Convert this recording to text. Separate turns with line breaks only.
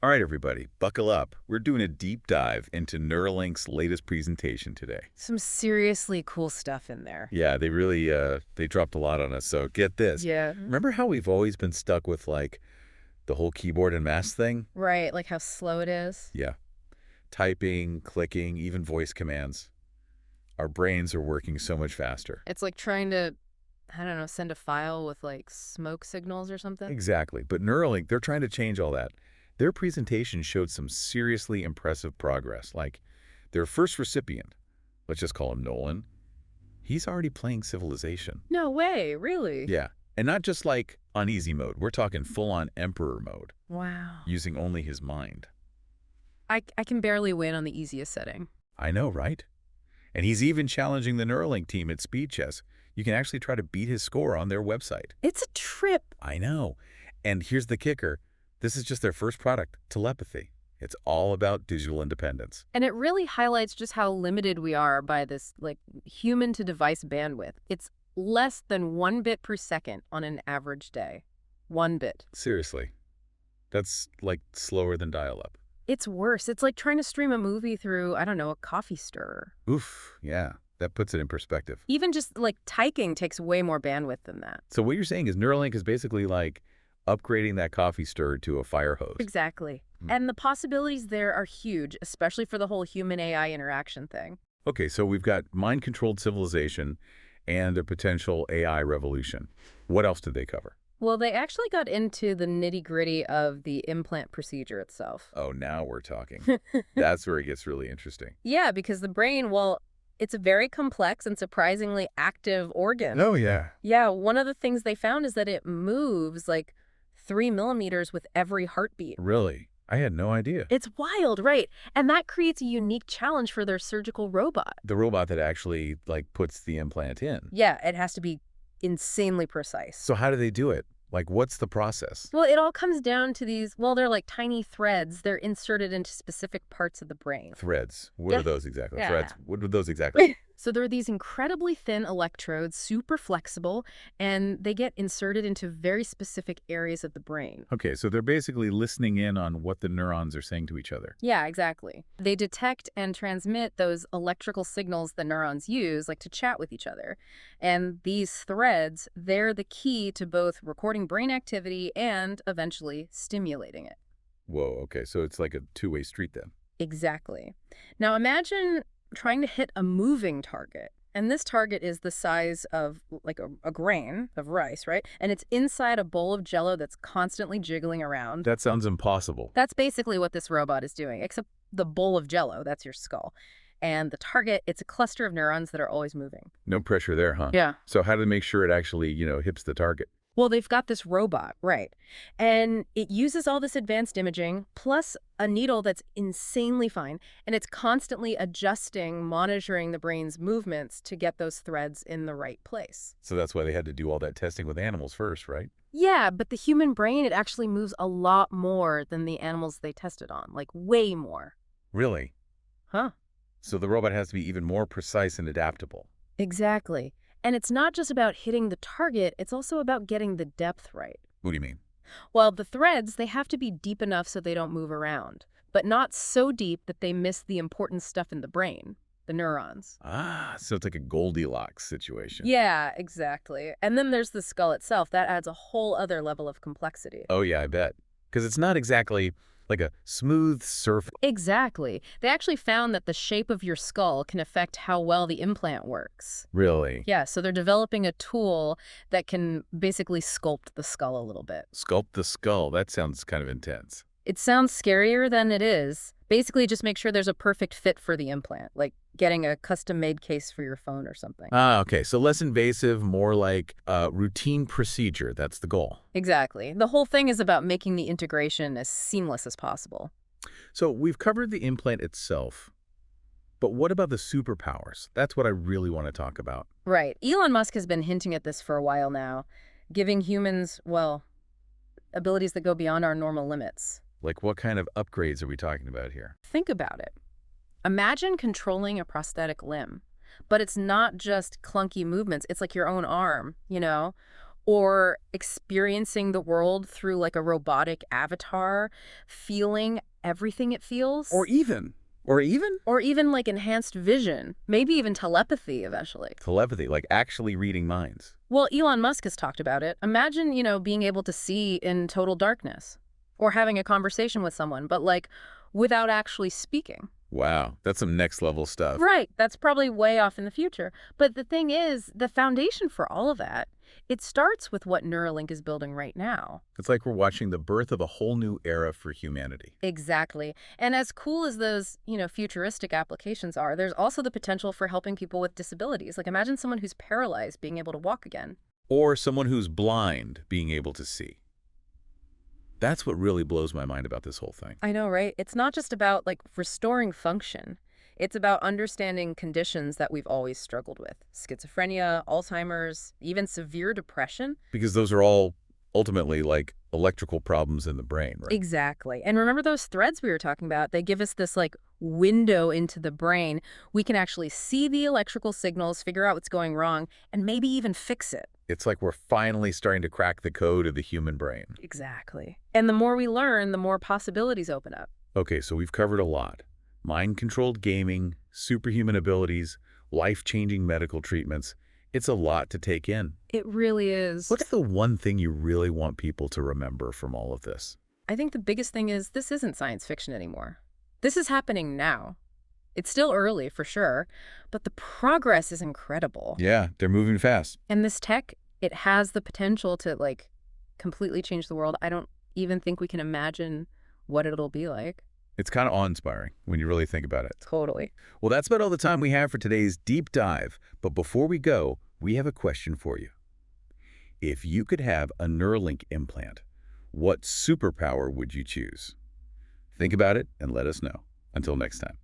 All right, everybody, buckle up. We're doing a deep dive into Neuralink's latest presentation today.
Some seriously cool stuff in there.
Yeah, they really they dropped a lot on us. So get this.
Yeah.
Remember how we've always been stuck with like the whole keyboard and mouse thing?
Right, like how slow it is.
Yeah. Typing, clicking, even voice commands. Our brains are working so much faster.
It's like trying to, I don't know, send a file with like smoke signals or something.
Exactly. But Neuralink, they're trying to change all that. Their presentation showed some seriously impressive progress. Like their first recipient, let's just call him Nolan, he's already playing Civilization.
No way, really?
Yeah. And not just like on easy mode. We're talking full-on Emperor mode,
Wow.
using only his mind.
I can barely win on the easiest setting.
I know, right? And he's even challenging the Neuralink team at speed chess. You can actually try to beat his score on their website.
It's a trip.
I know. And here's the kicker. This is just their first product, telepathy. It's all about digital independence.
And it really highlights just how limited we are by this like human-to-device bandwidth. It's less than 1 bit per second on an average day. 1 bit.
Seriously. That's like slower than dial-up.
It's worse. It's like trying to stream a movie through, I don't know, a coffee stirrer.
Oof, yeah. That puts it in perspective.
Even just like typing takes way more bandwidth than that.
So what you're saying is Neuralink is basically like upgrading that coffee stirrer to a fire hose.
Exactly. And the possibilities there are huge, especially for the whole human-AI interaction thing.
Okay, so we've got mind-controlled civilization and a potential AI revolution. What else did they cover?
Well, they actually got into the nitty-gritty of the implant procedure itself.
Oh, now we're talking. That's where it gets really interesting.
Yeah, because the brain, well, it's a very complex and surprisingly active organ.
Oh, yeah.
Yeah, one of the things they found is that it moves like 3 millimeters with every heartbeat.
Really? I had no idea.
It's wild, right? And that creates a unique challenge for their surgical robot.
The robot that actually, like, puts the implant in.
Yeah, it has to be insanely precise.
So how do they do it? Like, what's the process?
Well, it all comes down to these, well, they're like tiny threads. They're inserted into specific parts of the brain.
Threads. What are those exactly?
Yeah.
Threads. What are those exactly?
So there are these incredibly thin electrodes, super flexible, and they get inserted into very specific areas of the brain.
Okay, so they're basically listening in on what the neurons are saying to each other.
Yeah, exactly. They detect and transmit those electrical signals the neurons use, like to chat with each other. And these threads, they're the key to both recording brain activity and eventually stimulating it.
Whoa, okay, so it's like a two-way street then.
Exactly. Now imagine trying to hit a moving target. And this target is the size of like a grain of rice, right? And it's inside a bowl of Jell-O that's constantly jiggling around.
That sounds impossible.
That's basically what this robot is doing, except the bowl of Jell-O, that's your skull. And the target, it's a cluster of neurons that are always moving.
No pressure there, huh?
Yeah.
So how do they make sure it actually, hits the target?
Well, they've got this robot, right? And it uses all this advanced imaging, plus a needle that's insanely fine, and it's constantly adjusting, monitoring the brain's movements to get those threads in the right place.
So that's why they had to do all that testing with animals first, right?
Yeah, but the human brain, it actually moves a lot more than the animals they tested on, like way more.
Really?
Huh?
So the robot has to be even more precise and adaptable.
Exactly. And it's not just about hitting the target, it's also about getting the depth right.
What do you mean?
Well, the threads, they have to be deep enough so they don't move around, but not so deep that they miss the important stuff in the brain, the neurons.
Ah, so it's like a Goldilocks situation.
Yeah, exactly. And then there's the skull itself. That adds a whole other level of complexity.
Oh, yeah, I bet. Because it's not exactly like a smooth surface.
Exactly. They actually found that the shape of your skull can affect how well the implant works.
Really?
Yeah, so they're developing a tool that can basically sculpt the skull a little bit.
Sculpt the skull. That sounds kind of intense.
It sounds scarier than it is. Basically, just make sure there's a perfect fit for the implant, like getting a custom-made case for your phone or something.
Ah, okay. So less invasive, more like a routine procedure. That's the goal.
Exactly. The whole thing is about making the integration as seamless as possible.
So we've covered the implant itself, but what about the superpowers? That's what I really want to talk about.
Right. Elon Musk has been hinting at this for a while now, giving humans, well, abilities that go beyond our normal limits.
Like what kind of upgrades are we talking about here?
Think about it. Imagine controlling a prosthetic limb, but it's not just clunky movements. It's like your own arm, or experiencing the world through like a robotic avatar, feeling everything it feels.
Or even?
Or even like enhanced vision, maybe even telepathy eventually.
Telepathy, like actually reading minds.
Well, Elon Musk has talked about it. Imagine, being able to see in total darkness or having a conversation with someone, but like without actually speaking.
Wow, that's some next level stuff.
Right. That's probably way off in the future. But the thing is, the foundation for all of that, it starts with what Neuralink is building right now.
It's like we're watching the birth of a whole new era for humanity.
Exactly. And as cool as those, futuristic applications are, there's also the potential for helping people with disabilities. Like imagine someone who's paralyzed being able to walk again.
Or someone who's blind being able to see. That's what really blows my mind about this whole thing.
I know, right? It's not just about like restoring function. It's about understanding conditions that we've always struggled with. Schizophrenia, Alzheimer's, even severe depression.
Because those are all ultimately like electrical problems in the brain, right?
Exactly. And remember those threads we were talking about? They give us this like window into the brain. We can actually see the electrical signals, figure out what's going wrong, and maybe even fix it.
It's like we're finally starting to crack the code of the human brain.
Exactly. And the more we learn, the more possibilities open up.
Okay, so we've covered a lot. Mind-controlled gaming, superhuman abilities, life-changing medical treatments. It's a lot to take in.
It really is.
What's the one thing you really want people to remember from all of this?
I think the biggest thing is this isn't science fiction anymore. This is happening now. It's still early, for sure, but the progress is incredible.
Yeah, they're moving fast.
And this tech, it has the potential to, like, completely change the world. I don't even think we can imagine what it'll be like.
It's kind of awe-inspiring when you really think about it.
Totally.
Well, that's about all the time we have for today's deep dive. But before we go, we have a question for you. If you could have a Neuralink implant, what superpower would you choose? Think about it and let us know. Until next time.